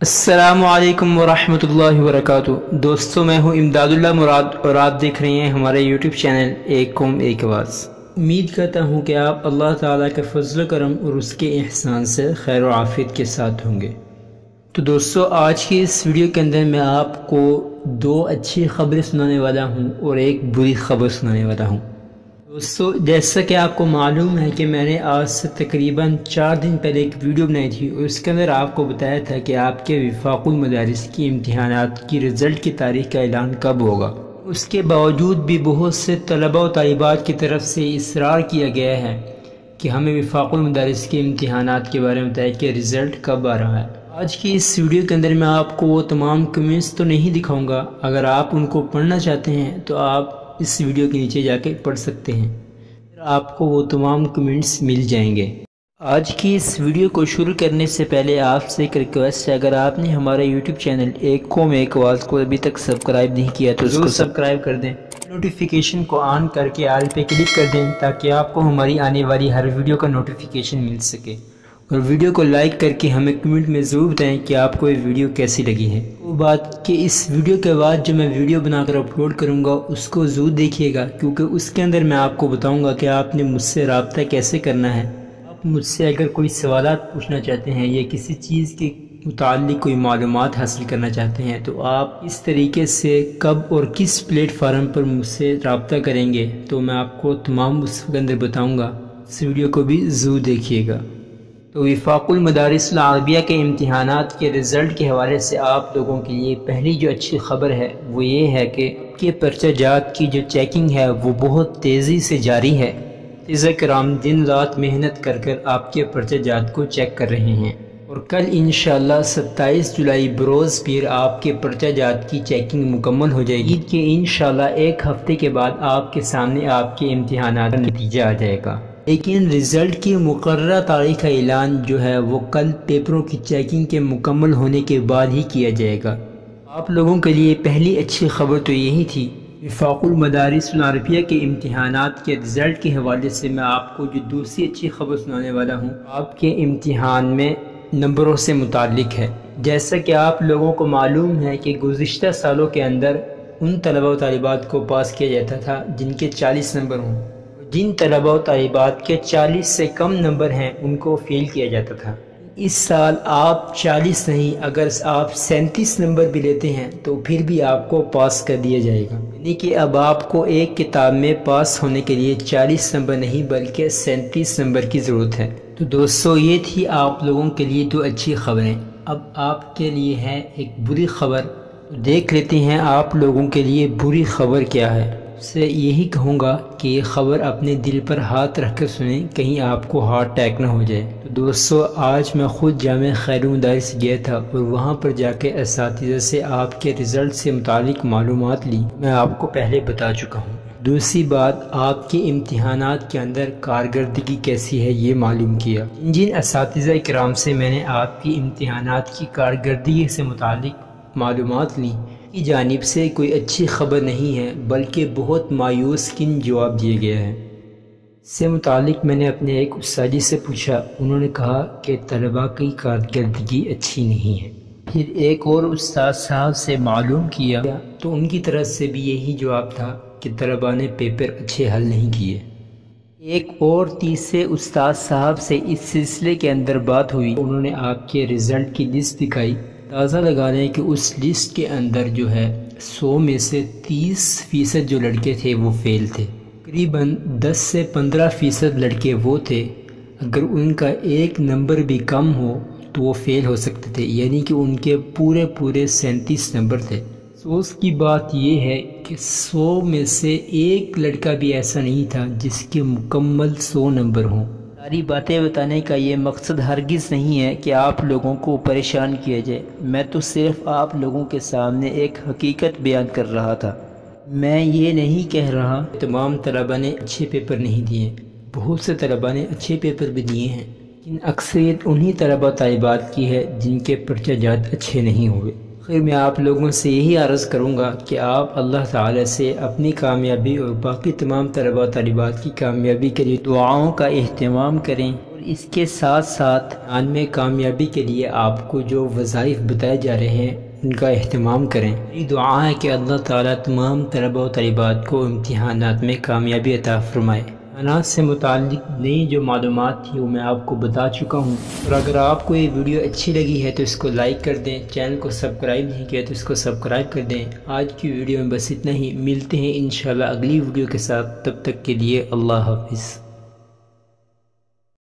السلام علیکم ورحمۃ اللہ وبرکاتہ۔ دوستو، میں ہوں امداد اللہ مراد اور آپ دیکھ رہے ہیں ہمارے یوٹیوب چینل ایک قوم ایک آواز۔ امید کرتا ہوں کہ آپ اللہ تعالیٰ کے فضل و کرم اور اس کے احسان سے خیر و عافیت کے ساتھ ہوں گے۔ تو دوستو، آج کی اس ویڈیو کے اندر میں آپ کو دو اچھی خبریں سنانے والا ہوں اور ایک بری خبر سنانے والا ہوں۔ دوستو، جیسا کہ آپ کو معلوم ہے کہ میں نے آج سے تقریباً 4 دن پہلے ایک ویڈیو بنائی تھی اور اس کے اندر آپ کو بتایا تھا کہ آپ کے وفاق المدارس کی امتحانات کی رزلٹ کی تاریخ کا اعلان کب ہوگا۔ اس کے باوجود بھی بہت سے طلباء و طالبات کی طرف سے اصرار کیا گیا ہے کہ ہمیں وفاق المدارس کے امتحانات کے بارے میں بتائیں کہ رزلٹ کب آ رہا ہے۔ آج کی اس ویڈیو کے اندر میں آپ کو وہ تمام کمنٹس تو نہیں دکھاؤں گا، اگر آپ ان کو پڑھنا چاہتے ہیں تو آپ اس ویڈیو کے نیچے جا کے پڑھ سکتے ہیں، آپ کو وہ تمام کمنٹس مل جائیں گے۔ آج کی اس ویڈیو کو شروع کرنے سے پہلے آپ سے ایک ریکویسٹ ہے، اگر آپ نے ہمارا یوٹیوب چینل ایک قوم ایک آواز کو ابھی تک سبسکرائب نہیں کیا تو ضرور سبسکرائب کر دیں، نوٹیفیکیشن کو آن کر کے آل پہ کلک کر دیں تاکہ آپ کو ہماری آنے والی ہر ویڈیو کا نوٹیفیکیشن مل سکے، اور ویڈیو کو لائک کر کے ہمیں کمنٹ میں ضرور بتائیں کہ آپ کو یہ ویڈیو کیسی لگی ہے۔ وہ بات کہ اس ویڈیو کے بعد جو میں ویڈیو بنا کر اپلوڈ کروں گا اس کو ضرور دیکھیے گا، کیونکہ اس کے اندر میں آپ کو بتاؤں گا کہ آپ نے مجھ سے رابطہ کیسے کرنا ہے۔ آپ مجھ سے اگر کوئی سوالات پوچھنا چاہتے ہیں یا کسی چیز کے متعلق کوئی معلومات حاصل کرنا چاہتے ہیں تو آپ اس طریقے سے کب اور کس پلیٹ فارم پر مجھ سے رابطہ کریں گے تو میں آپ کو تمام اس کے اندر بتاؤں گا۔ اس ویڈیو کو بھی ضرور دیکھیے گا۔ تو وفاق المدارس العربیہ کے امتحانات کے رزلٹ کے حوالے سے آپ لوگوں کے لیے پہلی جو اچھی خبر ہے وہ یہ ہے کہ آپ کے پرچہ جات کی جو چیکنگ ہے وہ بہت تیزی سے جاری ہے۔ اساتذہ کرام دن رات محنت کر کر آپ کے پرچہ جات کو چیک کر رہے ہیں، اور کل انشاءاللہ 27 جولائی بروز پیر آپ کے پرچہ جات کی چیکنگ مکمل ہو جائے گی۔ عید کے انشاءاللہ ایک ہفتے کے بعد آپ کے سامنے آپ کے امتحانات کا نتیجہ آ جائے گا، لیکن رزلٹ کی مقررہ تاریخ کا اعلان جو ہے وہ کل پیپروں کی چیکنگ کے مکمل ہونے کے بعد ہی کیا جائے گا۔ آپ لوگوں کے لیے پہلی اچھی خبر تو یہی تھی۔ وفاق المدارس العربیہ کے امتحانات کے رزلٹ کے حوالے سے میں آپ کو جو دوسری اچھی خبر سنانے والا ہوں آپ کے امتحان میں نمبروں سے متعلق ہے۔ جیسا کہ آپ لوگوں کو معلوم ہے کہ گزشتہ سالوں کے اندر ان طلباء و طالبات کو پاس کیا جاتا تھا جن کے 40 نمبر ہوں، جن طلباء و طالبات کے 40 سے کم نمبر ہیں ان کو فیل کیا جاتا تھا۔ اس سال آپ 40 نہیں، اگر آپ 37 نمبر بھی لیتے ہیں تو پھر بھی آپ کو پاس کر دیا جائے گا، یعنی کہ اب آپ کو ایک کتاب میں پاس ہونے کے لیے 40 نمبر نہیں بلکہ 37 نمبر کی ضرورت ہے۔ تو دوستو، یہ تھی آپ لوگوں کے لیے دو اچھی خبریں۔ اب آپ کے لیے ہے ایک بری خبر، دیکھ لیتے ہیں آپ لوگوں کے لیے بری خبر کیا ہے۔ سے یہی کہوں گا کہ یہ خبر اپنے دل پر ہاتھ رکھ کر سنیں، کہیں آپ کو ہارٹ اٹیک نہ ہو جائے۔ تو دوستو، آج میں خود جامعہ خیر المدارس گیا تھا اور وہاں پر جا کے اساتذہ سے آپ کے رزلٹ سے متعلق معلومات لی، میں آپ کو پہلے بتا چکا ہوں۔ دوسری بات، آپ کے امتحانات کے اندر کارکردگی کیسی ہے یہ معلوم کیا۔ جن اساتذہ کرام سے میں نے آپ کی امتحانات کی کارکردگی سے متعلق معلومات لی کی جانب سے کوئی اچھی خبر نہیں ہے، بلکہ بہت مایوس کن جواب دیا گیا ہے۔ اس سے متعلق میں نے اپنے ایک استاد سے پوچھا، انہوں نے کہا کہ طلباء کی کارکردگی اچھی نہیں ہے۔ پھر ایک اور استاد صاحب سے معلوم کیا تو ان کی طرف سے بھی یہی جواب تھا کہ طلباء نے پیپر اچھے حل نہیں کیے۔ ایک اور تیسرے استاد صاحب سے اس سلسلے کے اندر بات ہوئی، انہوں نے آپ کے رزلٹ کی لسٹ دکھائی، اندازہ لگا لیں کہ اس لسٹ کے اندر جو ہے 100 میں سے 30% جو لڑکے تھے وہ فیل تھے، تقریباً 10 سے 15% لڑکے وہ تھے اگر ان کا ایک نمبر بھی کم ہو تو وہ فیل ہو سکتے تھے، یعنی کہ ان کے پورے 37 نمبر تھے۔ افسوس کی بات یہ ہے کہ 100 میں سے ایک لڑکا بھی ایسا نہیں تھا جس کے مکمل 100 نمبر ہوں۔ ساری باتیں بتانے کا یہ مقصد ہرگز نہیں ہے کہ آپ لوگوں کو پریشان کیا جائے، میں تو صرف آپ لوگوں کے سامنے ایک حقیقت بیان کر رہا تھا۔ میں یہ نہیں کہہ رہا تمام طلباء نے اچھے پیپر نہیں دیے، بہت سے طلباء نے اچھے پیپر بھی دیے ہیں، لیکن اکثریت انہی طلباء طالبات کی ہے جن کے پرچہ جات اچھے نہیں ہوئے۔ خیر میں آپ لوگوں سے یہی عرض کروں گا کہ آپ اللہ تعالی سے اپنی کامیابی اور باقی تمام طلباء طالبات کی کامیابی کے لیے دعاؤں کا اہتمام کریں، اور اس کے ساتھ ساتھ میں کامیابی کے لیے آپ کو جو وظائف بتائے جا رہے ہیں ان کا اہتمام کریں۔ میری دعا ہے کہ اللہ تعالیٰ تمام طلباء و طالبات کو امتحانات میں کامیابی عطا فرمائے۔ امتحانات سے متعلق نئی جو معلومات تھی وہ میں آپ کو بتا چکا ہوں، اور اگر آپ کو یہ ویڈیو اچھی لگی ہے تو اس کو لائک کر دیں، چینل کو سبسکرائب نہیں کیا تو اس کو سبسکرائب کر دیں۔ آج کی ویڈیو میں بس اتنا ہی، ملتے ہیں انشاءاللہ اگلی ویڈیو کے ساتھ، تب تک کے لیے اللہ حافظ۔